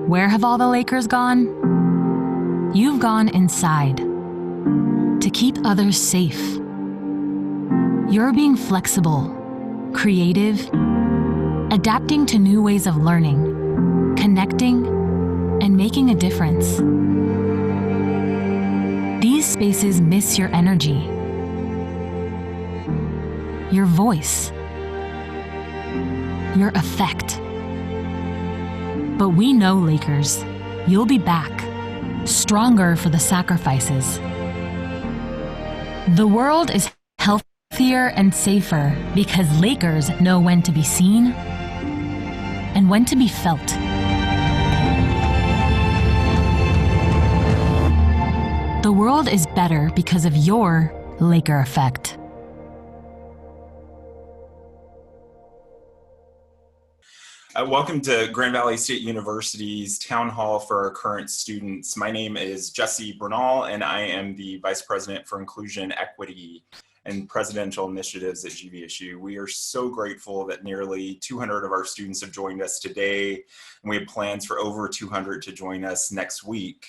Where have all the Lakers gone? You've gone inside to keep others safe. You're being flexible, creative, adapting to new ways of learning, connecting, and making a difference. These spaces miss your energy, your voice, your effect. But we know, Lakers, you'll be back, stronger for the sacrifices. The world is healthier and safer because Lakers know when to be seen and when to be felt. The world is better because of your Laker effect. Welcome to Grand Valley State University's Town Hall for our current students. My name is Jesse Bernal, and I am the Vice President for Inclusion, Equity, and Presidential Initiatives at GVSU. We are so grateful that nearly 200 of our students have joined us today, and we have plans for over 200 to join us next week.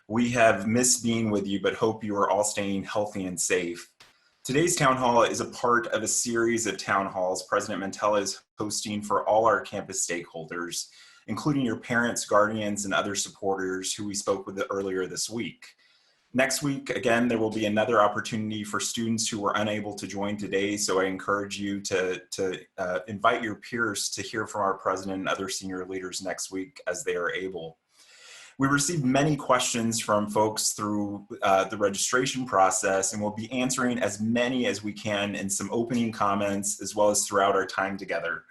We have missed being with you, but hope you are all staying healthy and safe. Today's town hall is a part of a series of town halls President Mantella is hosting for all our campus stakeholders, including your parents, guardians, and other supporters who we spoke with earlier this week. Next week, again, there will be another opportunity for students who were unable to join today, so I encourage you to invite your peers to hear from our president and other senior leaders next week as they are able. We received many questions from folks through the registration process, and we'll be answering as many as we can in some opening comments as well as throughout our time together.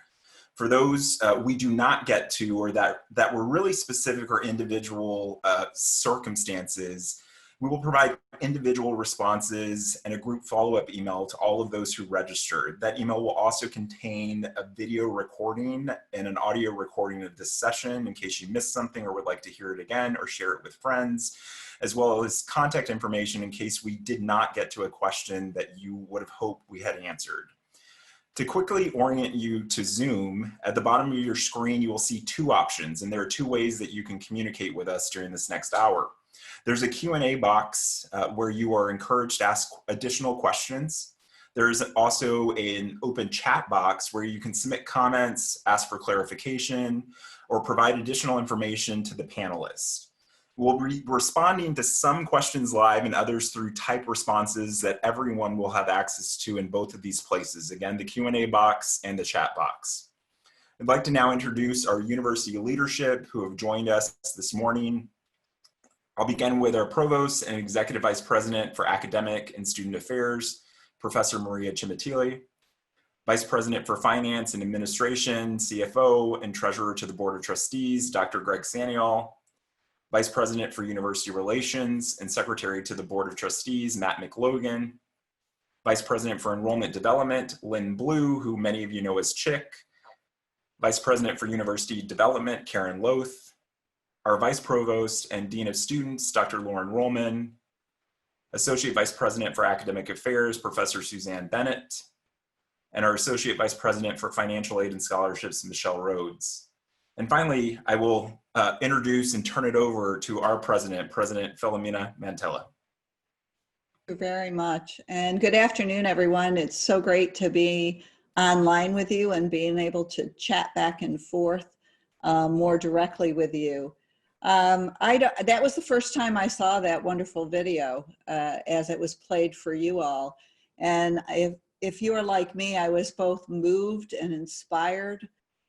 For those we do not get to or that were really specific or individual circumstances, we will provide individual responses and a group follow-up email to all of those who registered. That email will also contain a video recording and an audio recording of this session in case you missed something or would like to hear it again or share it with friends, as well as contact information in case we did not get to a question that you would have hoped we had answered. To quickly orient you to Zoom, at the bottom of your screen, you will see two options, and there are two ways that you can communicate with us during this next hour. There's a Q&A box where you are encouraged to ask additional questions. There's also an open chat box where you can submit comments, ask for clarification, or provide additional information to the panelists. We'll be responding to some questions live and others through typed responses that everyone will have access to in both of these places. Again, the Q&A box and the chat box. I'd like to now introduce our university leadership who have joined us this morning. I'll begin with our Provost and Executive Vice President for Academic and Student Affairs, Professor Maria Cimitili, Vice President for Finance and Administration, CFO, and Treasurer to the Board of Trustees, Dr. Greg Saniol, Vice President for University Relations and Secretary to the Board of Trustees, Matt McLogan, Vice President for Enrollment Development, Lynn Blue, who many of you know as Chick, Vice President for University Development, Karen Loth, our Vice Provost and Dean of Students, Dr. Lauren Rollman, Associate Vice President for Academic Affairs, Professor Suzanne Bennett, and our Associate Vice President for Financial Aid and Scholarships, Michelle Rhodes. And finally, I will introduce and turn it over to our President, President Philomena Mantella. Thank you very much. And good afternoon, everyone. It's so great to be online with you and being able to chat back and forth more directly with you. That was the first time I saw that wonderful video as it was played for you all. And if you are like me, I was both moved and inspired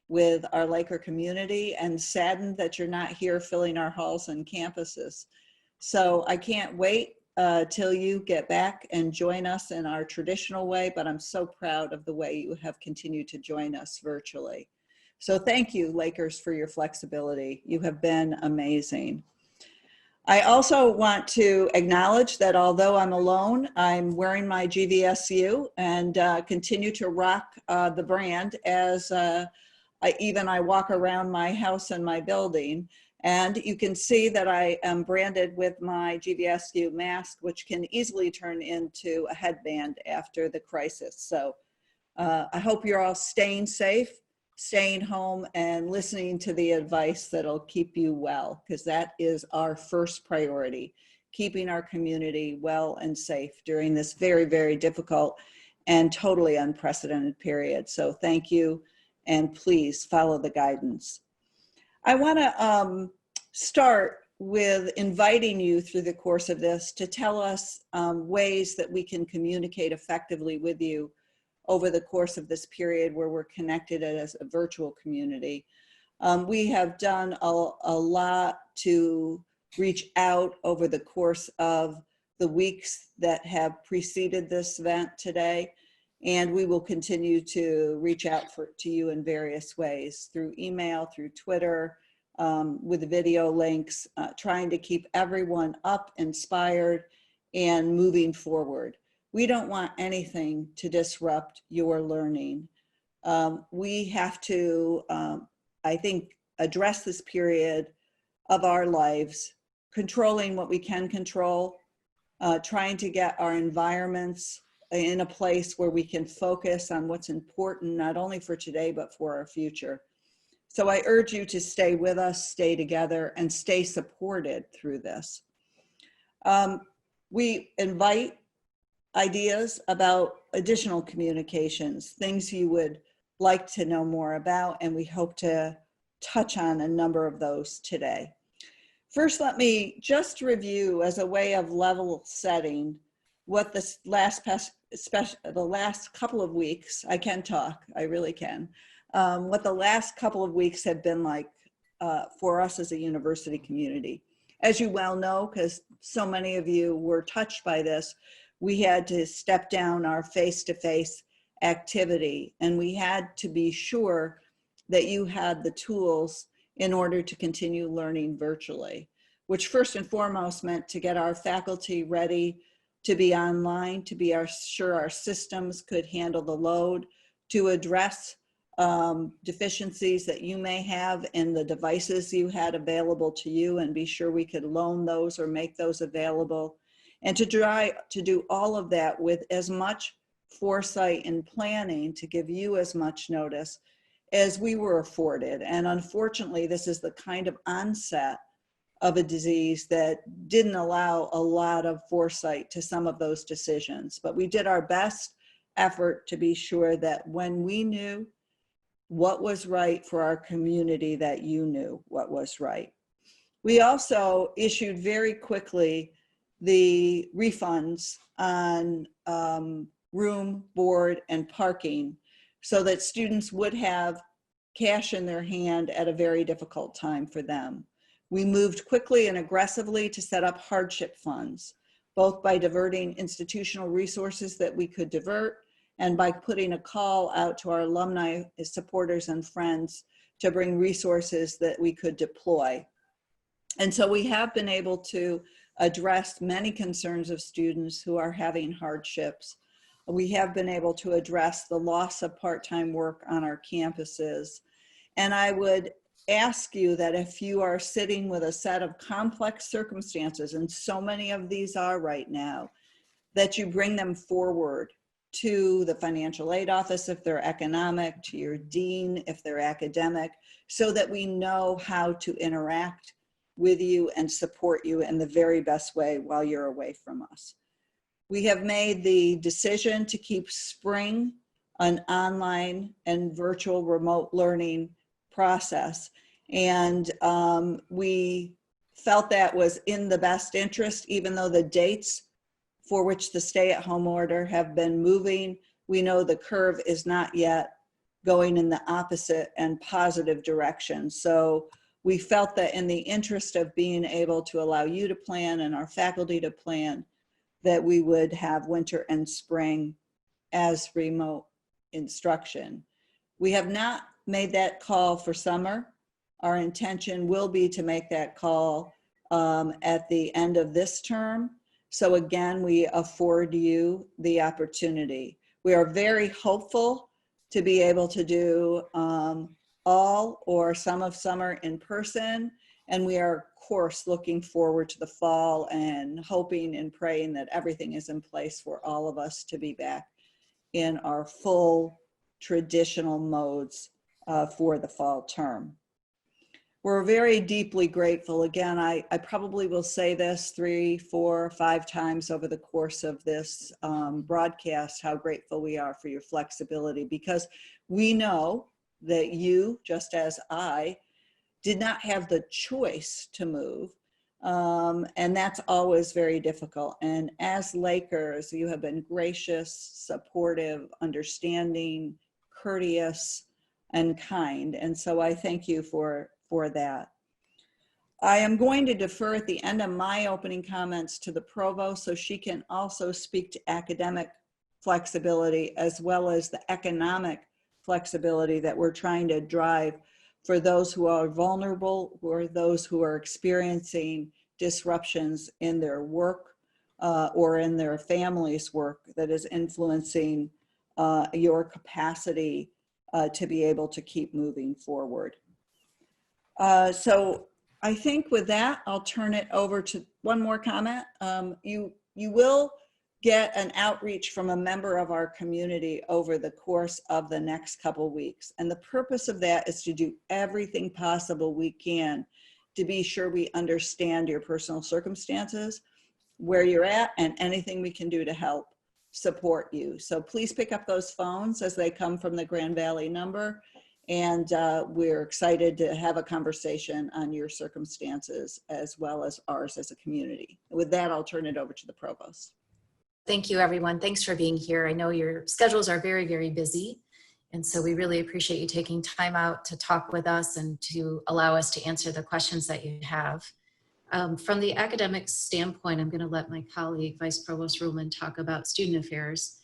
with our Laker community and saddened that you're not here filling our halls and campuses. So I can't wait till you get back and join us in our traditional way, but I'm so proud of the way you have continued to join us virtually. So thank you, Lakers, for your flexibility. You have been amazing. I also want to acknowledge that although I'm alone, I'm wearing my GVSU and continue to rock the brand as I walk around my house and my building. And you can see that I am branded with my GVSU mask, which can easily turn into a headband after the crisis. So I hope you're all staying safe staying home and listening to the advice that'll keep you well, because that is our first priority, keeping our community well and safe during this very, very difficult and totally unprecedented period. So thank you, and please follow the guidance. I want to start with inviting you through the course of this to tell us ways that we can communicate effectively with you over the course of this period where we're connected as a virtual community. We have done a lot to reach out over the course of the weeks that have preceded this event today, and we will continue to reach out to you in various ways, through email, through Twitter, with video links, trying to keep everyone up, inspired, and moving forward. We don't want anything to disrupt your learning. We have to, I think, address this period of our lives, controlling what we can control, trying to get our environments in a place where we can focus on what's important, not only for today, but for our future. So I urge you to stay with us, stay together, and stay supported through this. We invite ideas about additional communications, things you would like to know more about, and we hope to touch on a number of those today. First, let me just review, as a way of level setting, what the last couple of weeks, I can talk, I really can, what the last couple of weeks have been like for us as a university community. As you well know, because so many of you were touched by this, we had to step down our face-to-face activity, and we had to be sure that you had the tools in order to continue learning virtually, which first and foremost meant to get our faculty ready to be online, to be sure our systems could handle the load, to address deficiencies that you may have in the devices you had available to you, and be sure we could loan those or make those available, and to try to do all of that with as much foresight and planning to give you as much notice as we were afforded. And unfortunately, this is the kind of onset of a disease that didn't allow a lot of foresight to some of those decisions. But we did our best effort to be sure that when we knew what was right for our community, that you knew what was right. We also issued very quickly the refunds on room, board, and parking, so that students would have cash in their hand at a very difficult time for them. We moved quickly and aggressively to set up hardship funds, both by diverting institutional resources that we could divert, and by putting a call out to our alumni, supporters, and friends to bring resources that we could deploy. And so we have been able to address many concerns of students who are having hardships. We have been able to address the loss of part-time work on our campuses. And I would ask you that if you are sitting with a set of complex circumstances, and so many of these are right now, that you bring them forward to the financial aid office if they're economic, to your dean if they're academic, so that we know how to interact with you and support you in the very best way while you're away from us. We have made the decision to keep spring an online and virtual remote learning process. And we felt that was in the best interest, even though the dates for which the stay-at-home order have been moving. We know the curve is not yet going in the opposite and positive direction. So we felt that in the interest of being able to allow you to plan and our faculty to plan, that we would have winter and spring as remote instruction. We have not made that call for summer. Our intention will be to make that call at the end of this term. So again, we afford you the opportunity. We are very hopeful to be able to do all or some of summer in person. And we are, of course, looking forward to the fall and hoping and praying that everything is in place for all of us to be back in our full traditional modes for the fall term. We're very deeply grateful. Again, I probably will say this 3, 4, 5 times over the course of this broadcast, how grateful we are for your flexibility, because we know that you, just as I, did not have the choice to move. And that's always very difficult. And as Lakers, you have been gracious, supportive, understanding, courteous, and kind. And so I thank you for that. I am going to defer at the end of my opening comments to the provost so she can also speak to academic flexibility as well as the economic flexibility that we're trying to drive for those who are vulnerable or those who are experiencing disruptions in their work or in their family's work that is influencing your capacity to be able to keep moving forward. So I think with that, I'll turn it over to one more comment. You will get an outreach from a member of our community over the course of the next couple weeks. And the purpose of that is to do everything possible we can to be sure we understand your personal circumstances, where you're at, and anything we can do to help support you. So please pick up those phones as they come from the Grand Valley number. And we're excited to have a conversation on your circumstances as well as ours as a community. With that, I'll turn it over to the provost. Thank you, everyone. Thanks for being here. I know your schedules are very, very busy. And so we really appreciate you taking time out to talk with us and to allow us to answer the questions that you have. From the academic standpoint, I'm going to let my colleague, Vice Provost Ruhlman, talk about student affairs.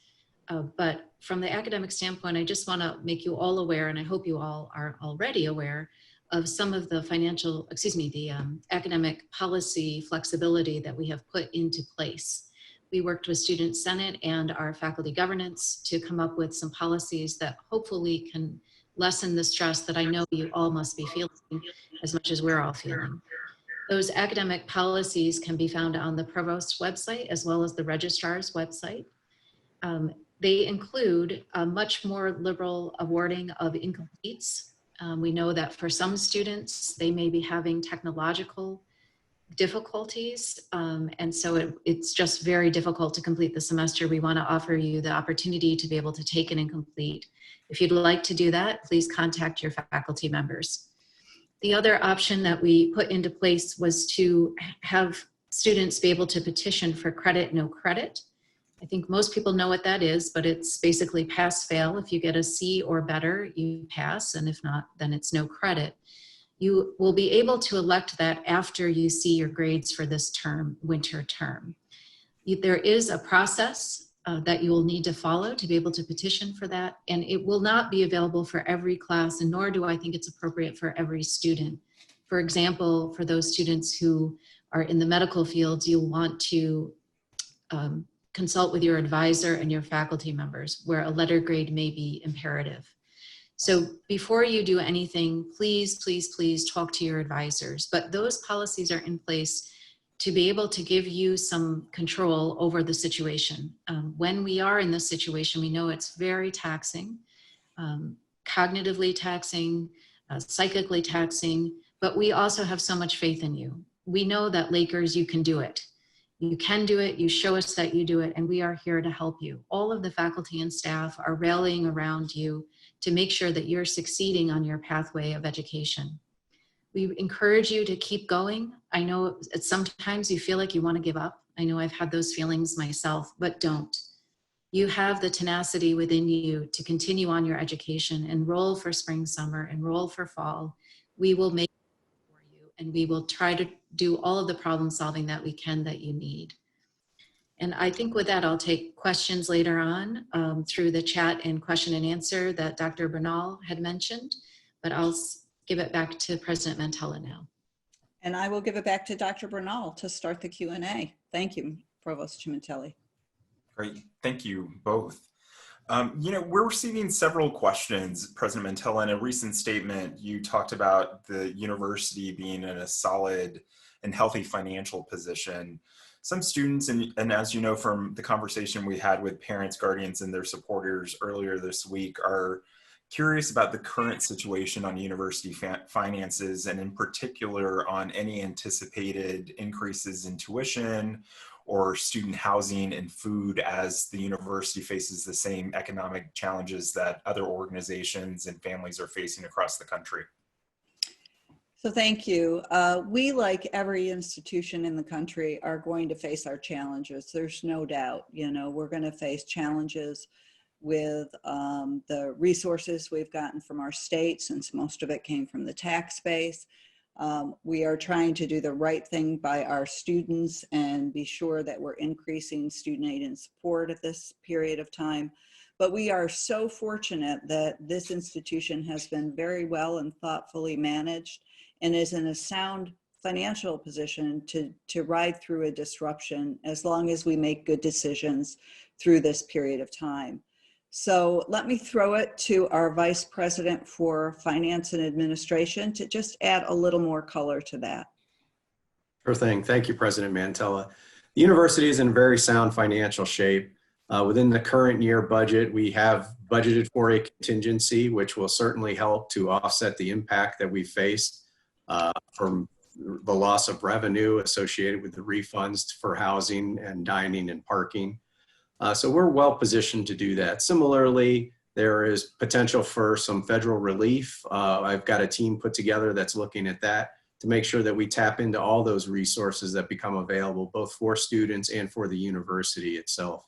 But from the academic standpoint, I just want to make you all aware, and I hope you all are already aware of some of the academic policy flexibility that we have put into place. We worked with Student Senate and our faculty governance to come up with some policies that hopefully can lessen the stress that I know you all must be feeling as much as we're all feeling. Those academic policies can be found on the Provost's website as well as the registrar's website. They include a much more liberal awarding of incompletes. We know that for some students, they may be having technological difficulties, and so it's just very difficult to complete the semester. We want to offer you the opportunity to be able to take an incomplete. If you'd like to do that, please contact your faculty members. The other option that we put into place was to have students be able to petition for credit, no credit. I think most people know what that is, but it's basically pass-fail. If you get a C or better, you pass, and if not, then it's no credit. You will be able to elect that after you see your grades for this term, winter term. There is a process that you will need to follow to be able to petition for that, and it will not be available for every class, and nor do I think it's appropriate for every student. For example, for those students who are in the medical fields, you'll want to consult with your advisor and your faculty members, where a letter grade may be imperative. So before you do anything, please, please, please talk to your advisors. But those policies are in place to be able to give you some control over the situation. When we are in this situation, we know it's very taxing, cognitively taxing, psychically taxing, but we also have so much faith in you. We know that Lakers, you can do it. You can do it, you show us that you do it, and we are here to help you. All of the faculty and staff are rallying around you to make sure that you're succeeding on your pathway of education. We encourage you to keep going. I know sometimes you feel like you want to give up. I know I've had those feelings myself, but don't. You have the tenacity within you to continue on your education, enroll for spring, summer, enroll for fall. We will make it for you, and we will try to do all of the problem solving that we can that you need. And I think with that, I'll take questions later on through the chat and question and answer that Dr. Bernal had mentioned, but I'll give it back to President Mantella now. And I will give it back to Dr. Bernal to start the Q&A. Thank you, Provost Chimintelli. Great, thank you both. We're receiving several questions, President Mantella. In a recent statement, you talked about the university being in a solid and healthy financial position. Some students, and as you know from the conversation we had with parents, guardians, and their supporters earlier this week, are curious about the current situation on university finances, and in particular on any anticipated increases in tuition or student housing and food as the university faces the same economic challenges that other organizations and families are facing across the country. So thank you. We, like every institution in the country, are going to face our challenges. There's no doubt, you know, we're going to face challenges with the resources we've gotten from our state, since most of it came from the tax base. We are trying to do the right thing by our students and be sure that we're increasing student aid and support at this period of time. But we are so fortunate that this institution has been very well and thoughtfully managed and is in a sound financial position to ride through a disruption as long as we make good decisions through this period of time. So let me throw it to our Vice President for Finance and Administration to just add a little more color to that. Sure thing. Thank you, President Mantella. The university is in very sound financial shape. Within the current year budget, we have budgeted for a contingency, which will certainly help to offset the impact that we faced from the loss of revenue associated with the refunds for housing and dining and parking. So we're well positioned to do that. Similarly, there is potential for some federal relief. I've got a team put together that's looking at that to make sure that we tap into all those resources that become available, both for students and for the university itself.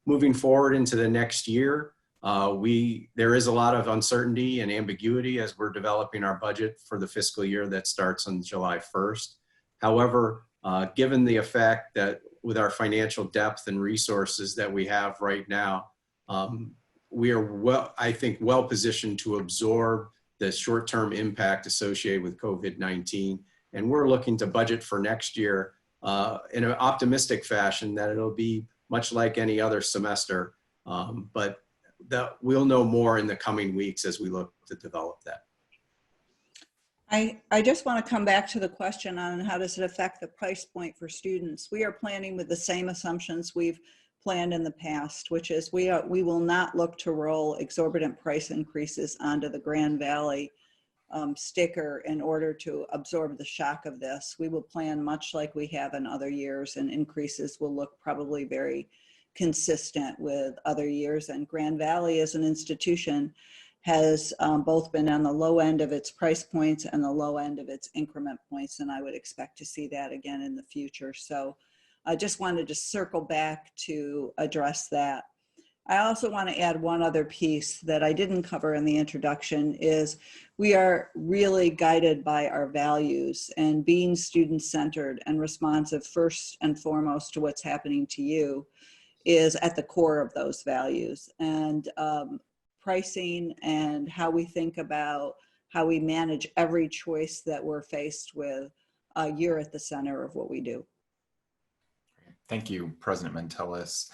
Moving forward into the next year, there is a lot of uncertainty and ambiguity as we're developing our budget for the fiscal year that starts on July 1st. However, given the effect that with our financial depth and resources that we have right now, we are I think well positioned to absorb the short-term impact associated with COVID-19. And we're looking to budget for next year in an optimistic fashion that it'll be much like any other semester, but that we'll know more in the coming weeks as we look to develop that. I just want to come back to the question on how does it affect the price point for students. We are planning with the same assumptions we've planned in the past, which is we will not look to roll exorbitant price increases onto the Grand Valley sticker in order to absorb the shock of this. We will plan much like we have in other years, and increases will look probably very consistent with other years. And Grand Valley as an institution has both been on the low end of its price points and the low end of its increment points, and I would expect to see that again in the future. So I just wanted to circle back to address that. I also want to add one other piece that I didn't cover in the introduction is we are really guided by our values, and being student-centered and responsive first and foremost to what's happening to you is at the core of those values. And pricing and how we think about how we manage every choice that we're faced with, you're at the center of what we do. Thank you, President Mentelis.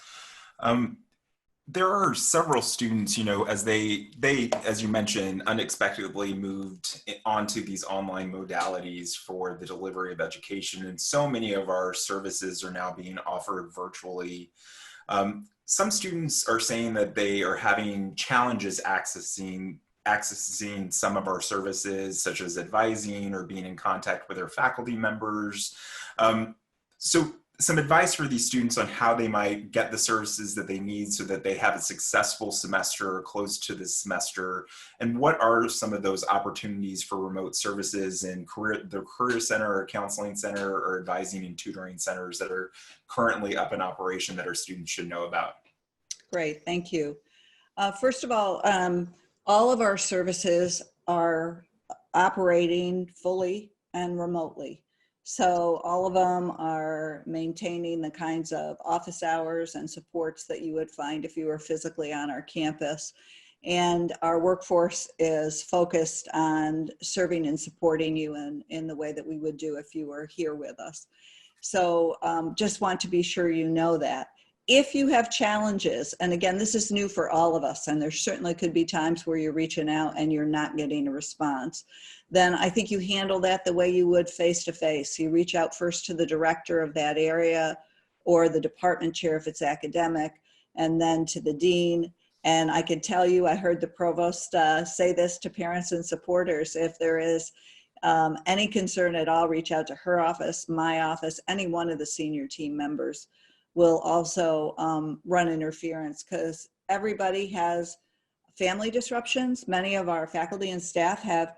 There are several students, you know, as they, as you mentioned, unexpectedly moved onto these online modalities for the delivery of education. And so many of our services are now being offered virtually. Some students are saying that they are having challenges accessing some of our services, such as advising or being in contact with their faculty members. So some advice for these students on how they might get the services that they need so that they have a successful semester or close to this semester, and what are some of those opportunities for remote services in the Career Center or Counseling Center or advising and tutoring centers that are currently up in operation that our students should know about? Great, thank you. First of all of our services are operating fully and remotely. So all of them are maintaining the kinds of office hours and supports that you would find if you were physically on our campus. And our workforce is focused on serving and supporting you in the way that we would do if you were here with us. So just want to be sure you know that. If you have challenges, and again, this is new for all of us, and there certainly could be times where you're reaching out and you're not getting a response, then I think you handle that the way you would face-to-face. You reach out first to the director of that area or the department chair if it's academic, and then to the dean. And I can tell you, I heard the provost say this to parents and supporters. If there is any concern at all, reach out to her office, my office, any one of the senior team members will also run interference, because everybody has family disruptions. Many of our faculty and staff have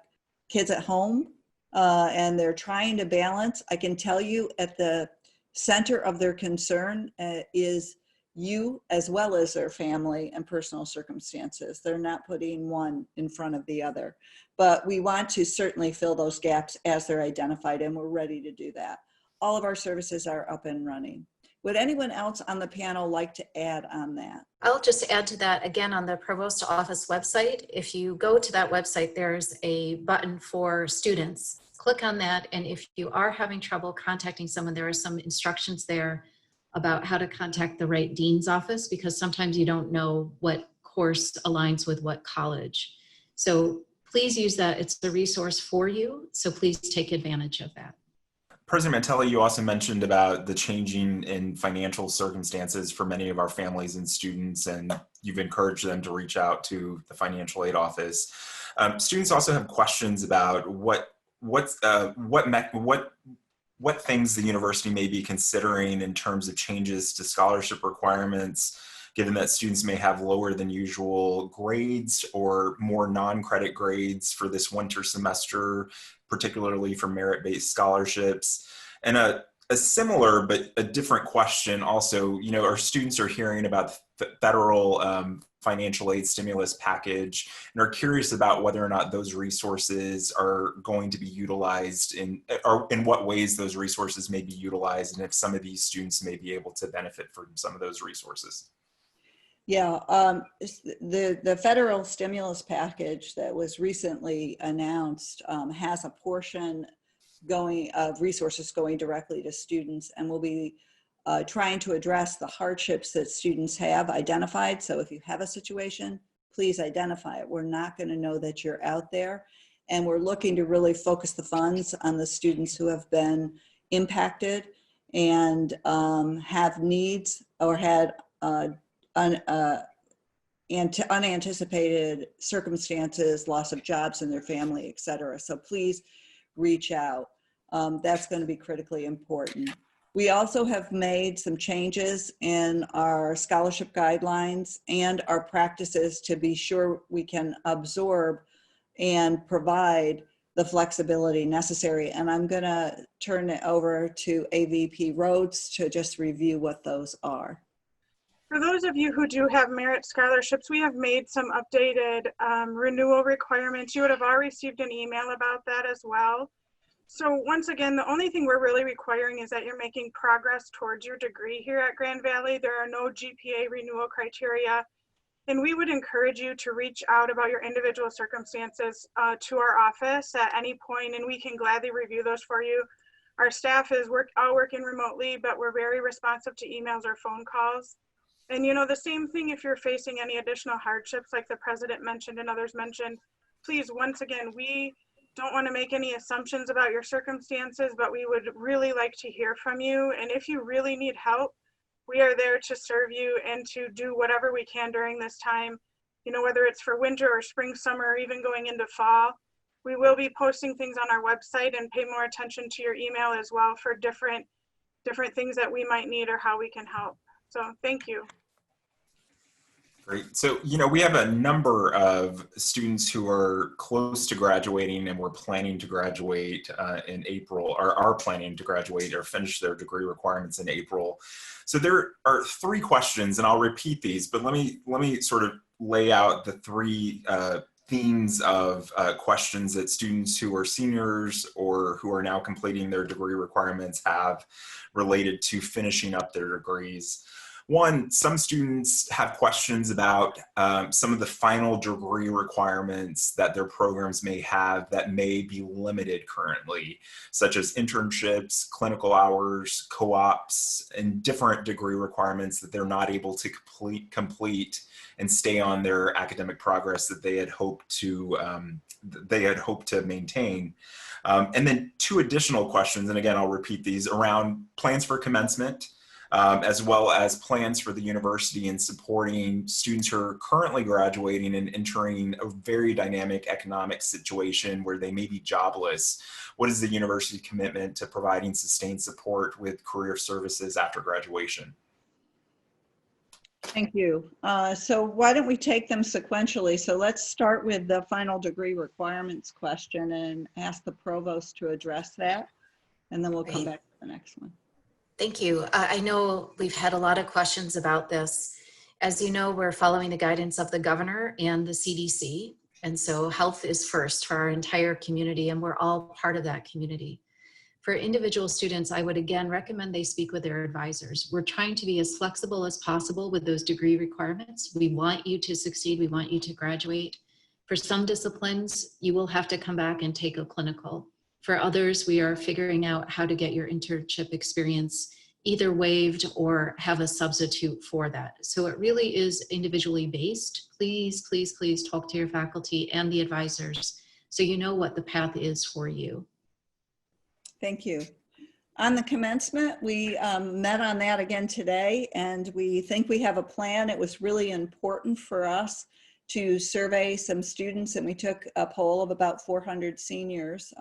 kids at home and they're trying to balance. I can tell you at the center of their concern is you as well as their family and personal circumstances. They're not putting one in front of the other. But we want to certainly fill those gaps as they're identified, and we're ready to do that. All of our services are up and running. Would anyone else on the panel like to add on that? I'll just add to that again on the Provost Office website. If you go to that website, there's a button for students. Click on that, and if you are having trouble contacting someone, there are some instructions there about how to contact the right dean's office, because sometimes you don't know what course aligns with what college. So please use that. It's the resource for you. So please take advantage of that. President Mantella, you also mentioned about the changing in financial circumstances for many of our families and students, and you've encouraged them to reach out to the financial aid office. Students also have questions about what things the university may be considering in terms of changes to scholarship requirements, given that students may have lower than usual grades or more non-credit grades for this winter semester, particularly for merit-based scholarships. And a similar but a different question also, our students are hearing about the federal financial aid stimulus package and are curious about whether or not those resources are going to be utilized or in what ways those resources may be utilized, and if some of these students may be able to benefit from some of those resources. Yeah, the federal stimulus package that was recently announced has a portion of resources going directly to students, and will be trying to address the hardships that students have identified. So if you have a situation, please identify it. We're not going to know that you're out there, and we're looking to really focus the funds on the students who have been impacted and have needs or had unanticipated circumstances, loss of jobs in their family, et cetera. So please reach out. That's going to be critically important. We also have made some changes in our scholarship guidelines and our practices to be sure we can absorb and provide the flexibility necessary. And I'm going to turn it over to AVP Rhodes to just review what those are. For those of you who do have merit scholarships, we have made some updated renewal requirements. You would have all received an email about that as well. So once again, the only thing we're really requiring is that you're making progress towards your degree here at Grand Valley. There are no GPA renewal criteria. And we would encourage you to reach out about your individual circumstances to our office at any point, and we can gladly review those for you. Our staff is all working remotely, but we're very responsive to emails or phone calls. And the same thing if you're facing any additional hardships like the president mentioned and others mentioned, please, once again, we don't want to make any assumptions about your circumstances, but we would really like to hear from you. And if you really need help, we are there to serve you and to do whatever we can during this time, whether it's for winter or spring, summer, or even going into fall. We will be posting things on our website, and pay more attention to your email as well for different things that we might need or how we can help. So thank you. Great. So, we have a number of students who are close to graduating and were planning to graduate in April, or are planning to graduate or finish their degree requirements in April. So there are three questions, and I'll repeat these, but let me sort of lay out the three themes of questions that students who are seniors or who are now completing their degree requirements have related to finishing up their degrees. One, some students have questions about some of the final degree requirements that their programs may have that may be limited currently, such as internships, clinical hours, co-ops, and different degree requirements that they're not able to complete and stay on their academic progress that they had hoped to maintain. And then two additional questions, and again, I'll repeat these, around plans for commencement. as well as plans for the university in supporting students who are currently graduating and entering a very dynamic economic situation where they may be jobless. What is the university commitment to providing sustained support with career services after graduation? Thank you. So why don't we take them sequentially? So let's start with the final degree requirements question and ask the provost to address that. And then we'll come back to the next one. Thank you. I know we've had a lot of questions about this. As you know, we're following the guidance of the governor and the CDC. And so health is first for our entire community, and we're all part of that community. For individual students, I would again recommend they speak with their advisors. We're trying to be as flexible as possible with those degree requirements. We want you to succeed. We want you to graduate. For some disciplines, you will have to come back and take a clinical. For others, we are figuring out how to get your internship experience either waived or have a substitute for that. So it really is individually based. Please, please, please talk to your faculty and the advisors so you know what the path is for you. Thank you. On the commencement, we met on that again today, and we think we have a plan. It was really important for us to survey some students, and we took a poll of about 400 seniors.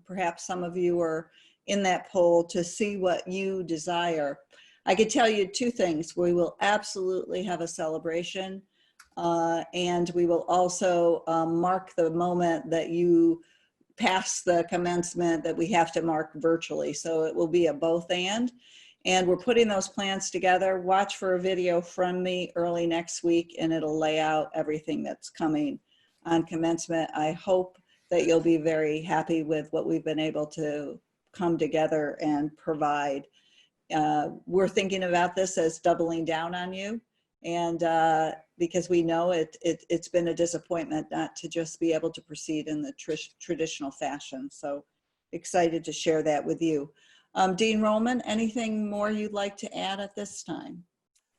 Perhaps some of you are in that poll to see what you desire. I could tell you two things. We will absolutely have a celebration, and we will also mark the moment that you pass the commencement that we have to mark virtually. So it will be a both and we're putting those plans together. Watch for a video from me early next week, and it'll lay out everything that's coming on commencement. I hope that you'll be very happy with what we've been able to come together and provide. We're thinking about this as doubling down on you, and because we know it's been a disappointment not to just be able to proceed in the traditional fashion. So excited to share that with you. Dean Roman, anything more you'd like to add at this time?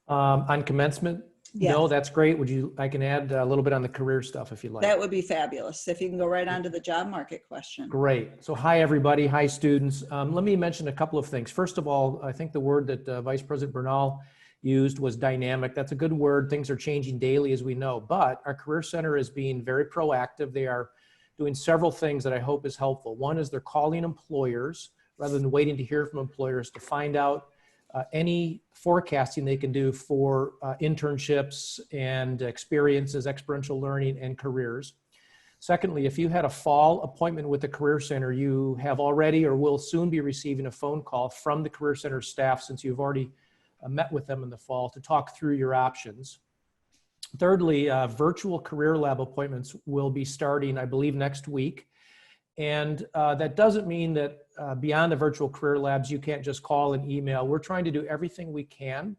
On commencement? Yes. No, that's great. I can add a little bit on the career stuff if you'd like. That would be fabulous. If you can go right on to the job market question. Great. So hi, everybody. Hi, students. Let me mention a couple of things. First of all, I think the word that Vice President Bernal used was dynamic. That's a good word. Things are changing daily, as we know, but our Career Center is being very proactive. They are doing several things that I hope is helpful. One is they're calling employers rather than waiting to hear from employers to find out any forecasting they can do for internships and experiences, experiential learning, and careers. Secondly, if you had a fall appointment with the Career Center, you have already or will soon be receiving a phone call from the Career Center staff, since you've already met with them in the fall, to talk through your options. Thirdly, virtual career lab appointments will be starting, I believe, next week. And that doesn't mean that beyond the virtual career labs, you can't just call and email. We're trying to do everything we can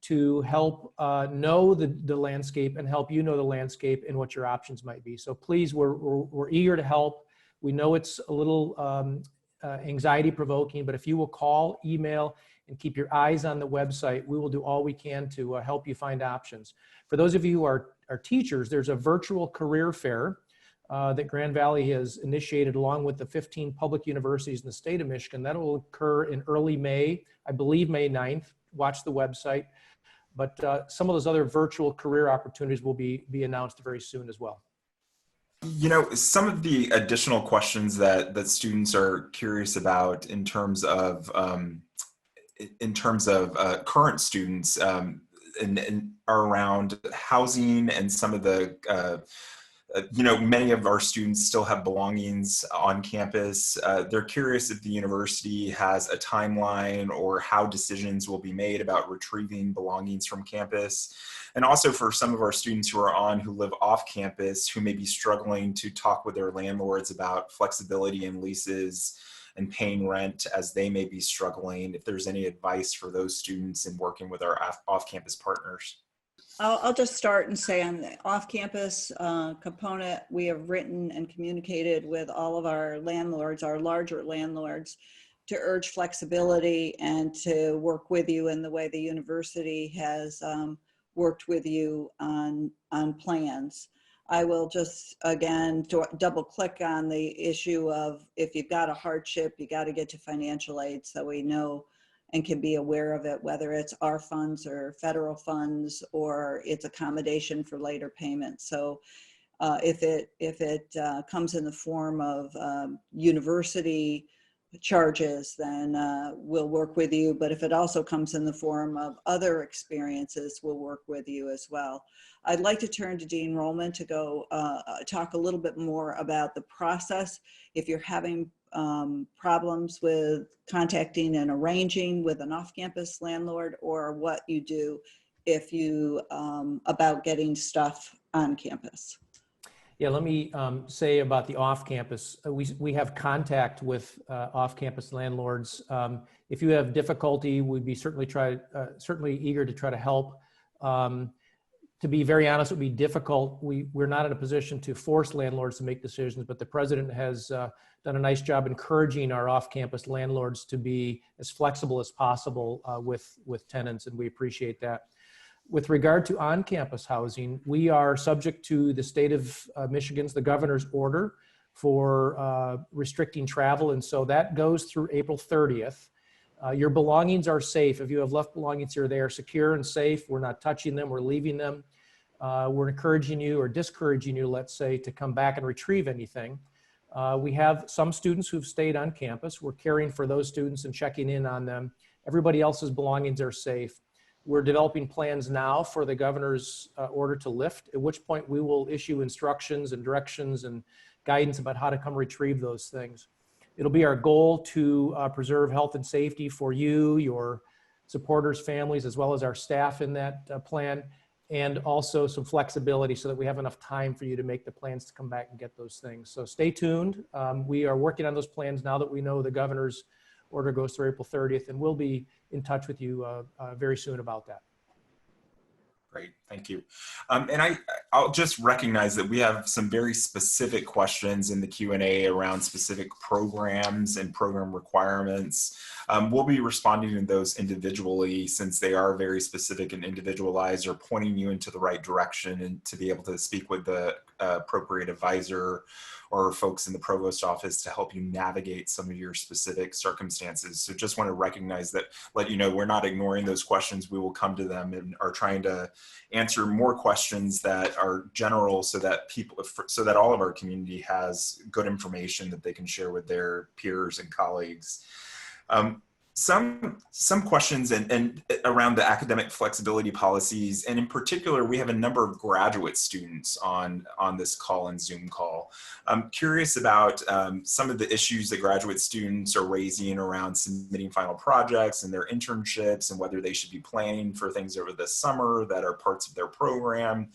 to help know the landscape and help you know the landscape and what your options might be. So please, we're eager to help. We know it's a little anxiety provoking, but if you will call, email, and keep your eyes on the website, we will do all we can to help you find options. For those of you who are teachers, there's a virtual career fair that Grand Valley has initiated along with the 15 public universities in the state of Michigan. That will occur in early May, I believe May 9th. Watch the website. But some of those other virtual career opportunities will be announced very soon as well. You know, some of the additional questions that students are curious about in terms of current students and are around housing and some of the many of our students still have belongings on campus. They're curious if the university has a timeline or how decisions will be made about retrieving belongings from campus. And also for some of our students who live off campus, who may be struggling to talk with their landlords about flexibility in leases and paying rent, as they may be struggling, if there's any advice for those students in working with our off-campus partners. I'll just start and say on the off-campus component, we have written and communicated with all of our landlords, our larger landlords, to urge flexibility and to work with you in the way the university has worked with you on plans. I will just, again, double click on the issue of if you've got a hardship, you got to get to financial aid, so we know and can be aware of it, whether it's our funds or federal funds or it's accommodation for later payment. So if it comes in the form of university charges, then we'll work with you. But if it also comes in the form of other experiences, we'll work with you as well. I'd like to turn to Dean Rollman to go talk a little bit more about the process. If you're having problems with contacting and arranging with an off-campus landlord, or what you do if you about getting stuff on campus. Yeah, let me say about the off-campus. We have contact with off-campus landlords. If you have difficulty, we'd be certainly eager to try to help. To be very honest, it would be difficult. We're not in a position to force landlords to make decisions, but the president has done a nice job encouraging our off-campus landlords to be as flexible as possible with tenants, and we appreciate that. With regard to on-campus housing, we are subject to the state of Michigan's, the governor's order for restricting travel. And so that goes through April 30th. Your belongings are safe. If you have left belongings here, they are secure and safe. We're not touching them, we're leaving them. We're encouraging you or discouraging you, let's say, to come back and retrieve anything. We have some students who've stayed on campus. We're caring for those students and checking in on them. Everybody else's belongings are safe. We're developing plans now for the governor's order to lift, at which point we will issue instructions and directions and guidance about how to come retrieve those things. It'll be our goal to preserve health and safety for you, your supporters, families, as well as our staff in that plan, and also some flexibility so that we have enough time for you to make the plans to come back and get those things. So stay tuned. We are working on those plans now that we know the governor's order goes through April 30th, and we'll be in touch with you very soon about that. Great, thank you. And I'll just recognize that we have some very specific questions in the Q&A around specific programs and program requirements. We'll be responding to those individually since they are very specific and individualized, or pointing you into the right direction and to be able to speak with the appropriate advisor or folks in the provost office to help you navigate some of your specific circumstances. So just want to recognize that, let you know, we're not ignoring those questions. We will come to them and are trying to answer more questions that are general so that all of our community has good information that they can share with their peers and colleagues. Some questions and around the academic flexibility policies, and in particular, we have a number of graduate students on this call and Zoom call. I'm curious about some of the issues that graduate students are raising around submitting final projects and their internships, and whether they should be planning for things over the summer that are parts of their program.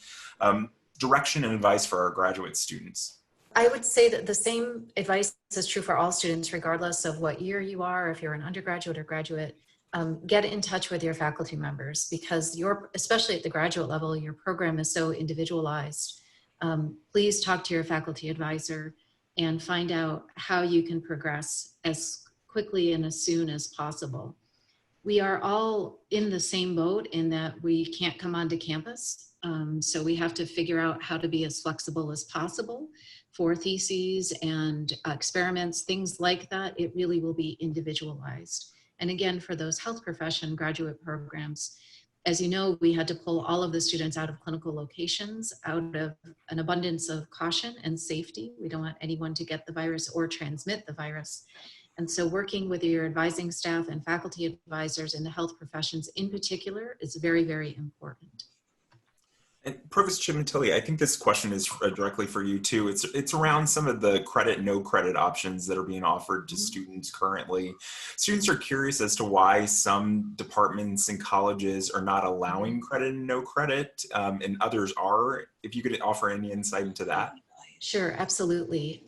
Direction and advice for our graduate students. I would say that the same advice is true for all students, regardless of what year you are, if you're an undergraduate or graduate. Get in touch with your faculty members, because especially at the graduate level, your program is so individualized. Please talk to your faculty advisor and find out how you can progress as quickly and as soon as possible. We are all in the same boat in that we can't come onto campus. So we have to figure out how to be as flexible as possible for theses and experiments, things like that. It really will be individualized. And again, for those health profession graduate programs, as you know, we had to pull all of the students out of clinical locations out of an abundance of caution and safety. We don't want anyone to get the virus or transmit the virus. And so working with your advising staff and faculty advisors in the health professions in particular is very, very important. And Provost Chimintilli, I think this question is directly for you too. It's around some of the credit, no credit options that are being offered to students currently. Students are curious as to why some departments and colleges are not allowing credit and no credit, and others are. If you could offer any insight into that. Sure, absolutely.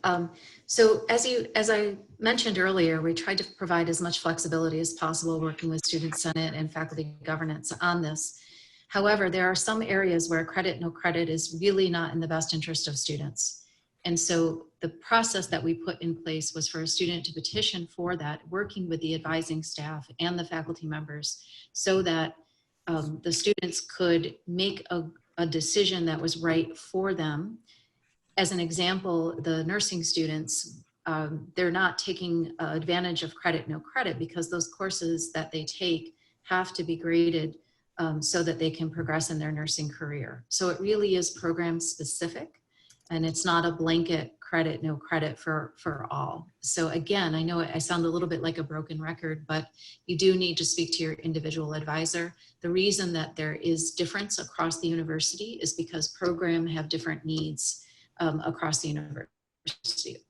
So as I mentioned earlier, we tried to provide as much flexibility as possible working with Student Senate and faculty governance on this. However, there are some areas where credit, no credit is really not in the best interest of students. And so the process that we put in place was for a student to petition for that, working with the advising staff and the faculty members, so that the students could make a decision that was right for them. As an example, the nursing students, they're not taking advantage of credit, no credit, because those courses that they take have to be graded so that they can progress in their nursing career. So it really is program specific, and it's not a blanket credit, no credit for all. So again, I know I sound a little bit like a broken record, but you do need to speak to your individual advisor. The reason that there is difference across the university is because programs have different needs across the university.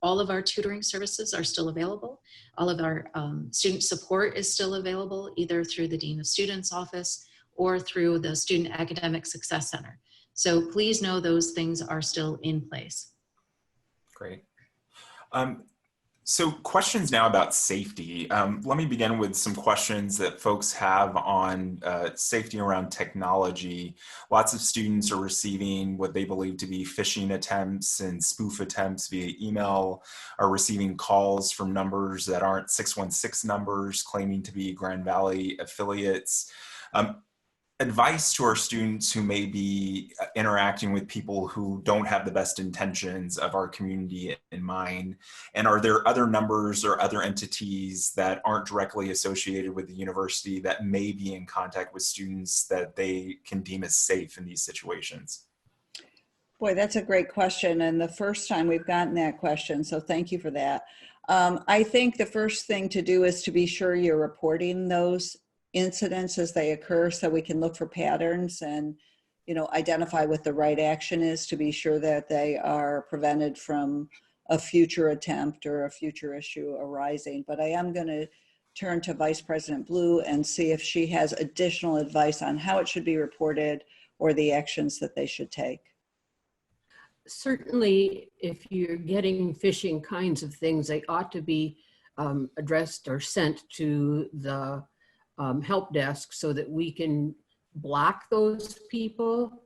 All of our tutoring services are still available. All of our student support is still available, either through the Dean of Students office or through the Student Academic Success Center. So please know those things are still in place. Great. So questions now about safety. Let me begin with some questions that folks have on safety around technology. Lots of students are receiving what they believe to be phishing attempts and spoof attempts via email, are receiving calls from numbers that aren't 616 numbers claiming to be Grand Valley affiliates. Advice to our students who may be interacting with people who don't have the best intentions of our community in mind? And are there other numbers or other entities that aren't directly associated with the university that may be in contact with students that they can deem as safe in these situations? Boy, that's a great question, and the first time we've gotten that question, so thank you for that. I think the first thing to do is to be sure you're reporting those incidents as they occur, so we can look for patterns and, you know, identify what the right action is to be sure that they are prevented from a future attempt or a future issue arising. But I am going to turn to Vice President Blue and see if she has additional advice on how it should be reported or the actions that they should take. Certainly, if you're getting phishing kinds of things, they ought to be addressed or sent to the help desk so that we can block those people.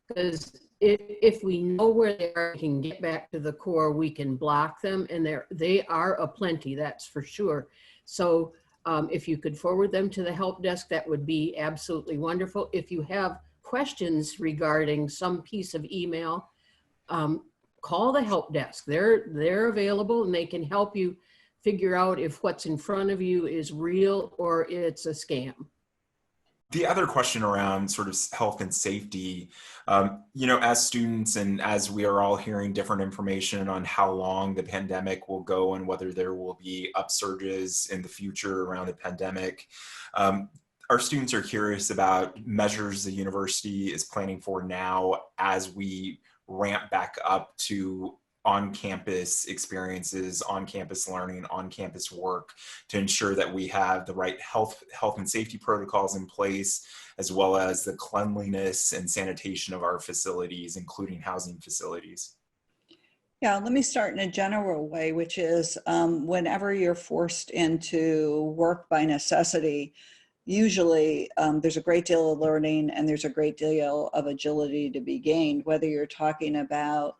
Because if we know where they are, we can get back to the core, we can block them, and they are aplenty, that's for sure. So if you could forward them to the help desk, that would be absolutely wonderful. If you have questions regarding some piece of email, call the help desk. They're available and they can help you figure out if what's in front of you is real or it's a scam. The other question around sort of health and safety, you know, as students and as we are all hearing different information on how long the pandemic will go and whether there will be upsurges in the future around the pandemic, our students are curious about measures the university is planning for now as we ramp back up to on-campus experiences, on-campus learning, on-campus work to ensure that we have the right health and safety protocols in place, as well as the cleanliness and sanitation of our facilities, including housing facilities. Yeah, let me start in a general way, which is whenever you're forced into work by necessity, usually there's a great deal of learning and there's a great deal of agility to be gained, whether you're talking about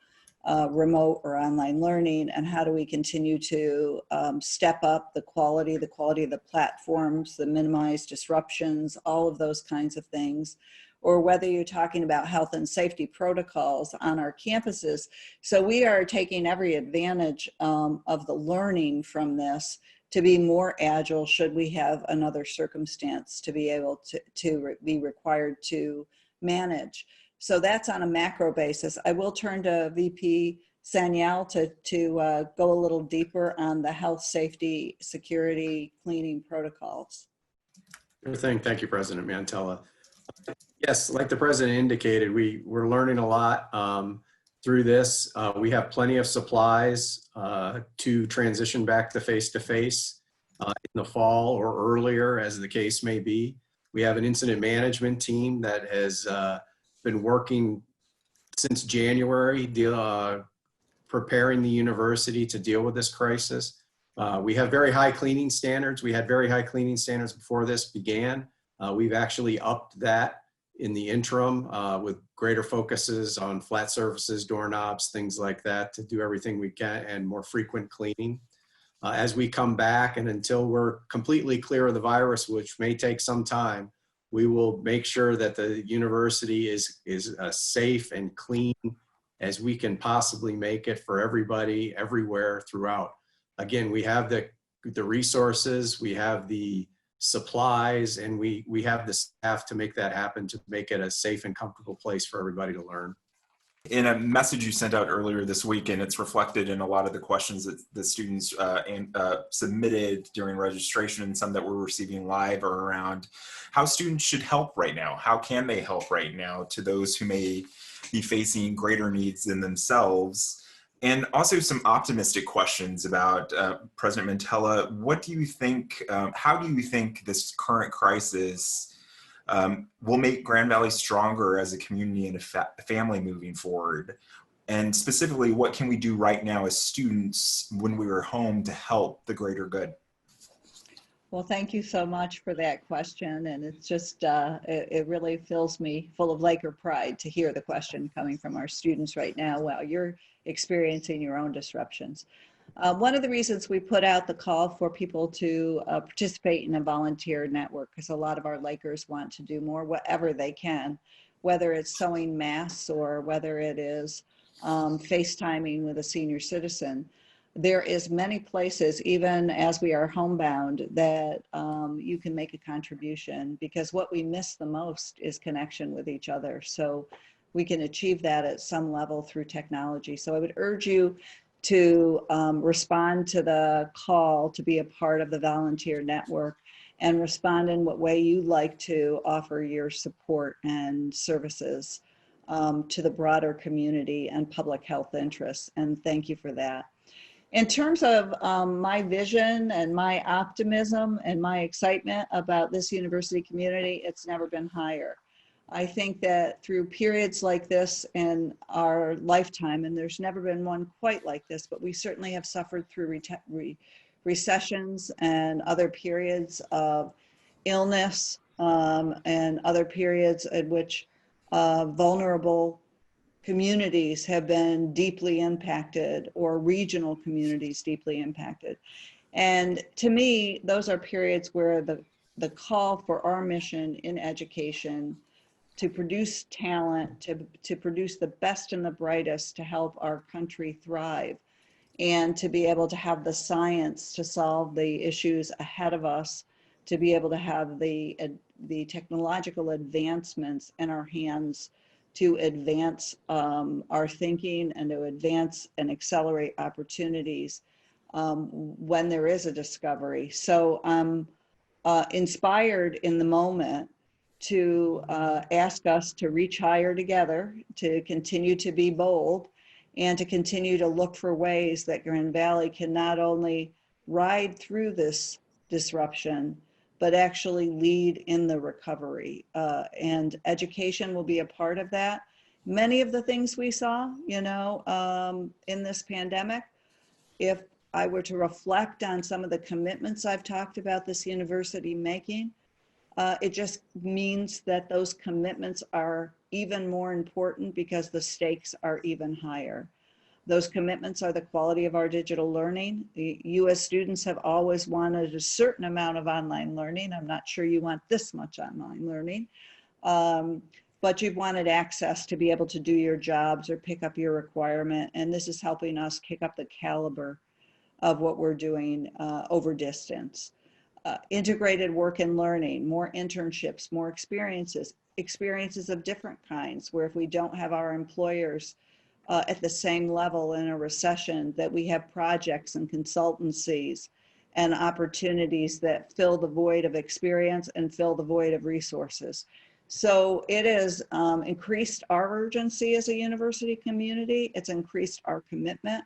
remote or online learning, and how do we continue to step up the quality of the platforms, the minimize disruptions, all of those kinds of things, or whether you're talking about health and safety protocols on our campuses. So we are taking every advantage of the learning from this to be more agile should we have another circumstance to be able to be required to manage. So that's on a macro basis. I will turn to VP Sanyal to go a little deeper on the health, safety, security, cleaning protocols. Sure thing. Thank you, President Mantella. Yes, like the President indicated, we're learning a lot through this. We have plenty of supplies to transition back to face-to-face in the fall or earlier, as the case may be. We have an incident management team that has been working since January, preparing the university to deal with this crisis. We have very high cleaning standards. We had very high cleaning standards before this began. We've actually upped that in the interim with greater focuses on flat surfaces, doorknobs, things like that, to do everything we can, and more frequent cleaning. As we come back and until we're completely clear of the virus, which may take some time, we will make sure that the university is a safe and clean as we can possibly make it for everybody, everywhere, throughout. Again, we have the resources, we have the supplies, and we have the staff to make that happen, to make it a safe and comfortable place for everybody to learn. In a message you sent out earlier this week, and it's reflected in a lot of the questions that the students submitted during registration, and some that we're receiving live, are around how students should help right now. How can they help right now to those who may be facing greater needs than themselves? And also some optimistic questions about, President Mantella, what do you think, how do you think this current crisis will make Grand Valley stronger as a community and a family moving forward? And specifically, what can we do right now as students when we are home to help the greater good? Well, thank you so much for that question. And it's just, it really fills me full of Laker pride to hear the question coming from our students right now while you're experiencing your own disruptions. One of the reasons we put out the call for people to participate in a volunteer network, because a lot of our Lakers want to do more, whatever they can, whether it's sewing masks or whether it is FaceTiming with a senior citizen. There is many places, even as we are homebound, that you can make a contribution, because what we miss the most is connection with each other. So we can achieve that at some level through technology. So I would urge you to respond to the call to be a part of the volunteer network, and respond in what way you'd like to offer your support and services to the broader community and public health interests. And thank you for that. In terms of my vision and my optimism and my excitement about this university community, it's never been higher. I think that through periods like this in our lifetime, and there's never been one quite like this, but we certainly have suffered through recessions and other periods of illness and other periods in which vulnerable communities have been deeply impacted, or regional communities deeply impacted. And to me, those are periods where the call for our mission in education to produce talent, to produce the best and the brightest to help our country thrive, and to be able to have the science to solve the issues ahead of us, to be able to have the technological advancements in our hands to advance our thinking and to advance and accelerate opportunities when there is a discovery. So I'm inspired in the moment to ask us to reach higher together, to continue to be bold, and to continue to look for ways that Grand Valley can not only ride through this disruption, but actually lead in the recovery. And education will be a part of that. Many of the things we saw, in this pandemic, if I were to reflect on some of the commitments I've talked about this university making, it just means that those commitments are even more important because the stakes are even higher. Those commitments are the quality of our digital learning. You as students have always wanted a certain amount of online learning. I'm not sure you want this much online learning, but you've wanted access to be able to do your jobs or pick up your requirement. And this is helping us kick up the caliber of what we're doing over distance. Integrated work and learning, more internships, more experiences of different kinds, where if we don't have our employers at the same level in a recession, that we have projects and consultancies and opportunities that fill the void of experience and fill the void of resources. So it has increased our urgency as a university community. It's increased our commitment,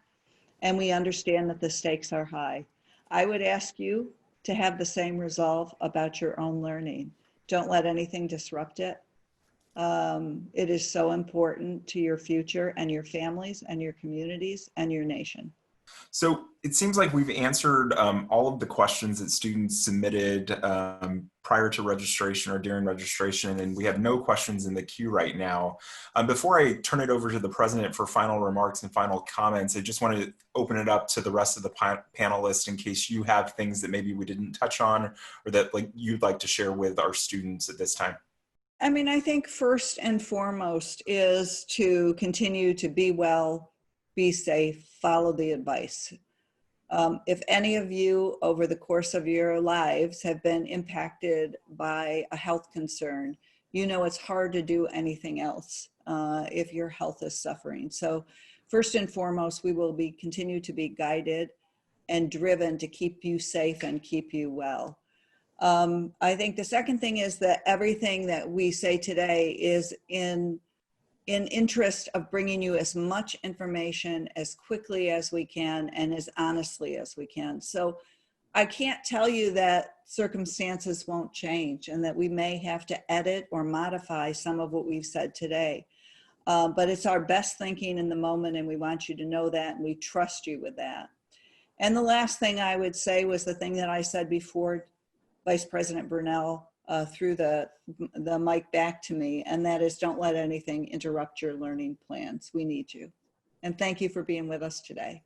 and we understand that the stakes are high. I would ask you to have the same resolve about your own learning. Don't let anything disrupt it. It is so important to your future and your families and your communities and your nation. So it seems like we've answered all of the questions that students submitted prior to registration or during registration, and we have no questions in the queue right now. Before I turn it over to the president for final remarks and final comments, I just want to open it up to the rest of the panelists in case you have things that maybe we didn't touch on or that you'd like to share with our students at this time. I mean, I think first and foremost is to continue to be well, be safe, follow the advice. If any of you over the course of your lives have been impacted by a health concern, you know it's hard to do anything else if your health is suffering. So first and foremost, we will continue to be guided and driven to keep you safe and keep you well. I think the second thing is that everything that we say today is in interest of bringing you as much information as quickly as we can and as honestly as we can. So I can't tell you that circumstances won't change and that we may have to edit or modify some of what we've said today. But it's our best thinking in the moment, and we want you to know that, and we trust you with that. And the last thing I would say was the thing that I said before Vice President Brunel threw the mic back to me, and that is, don't let anything interrupt your learning plans. We need you. And thank you for being with us today.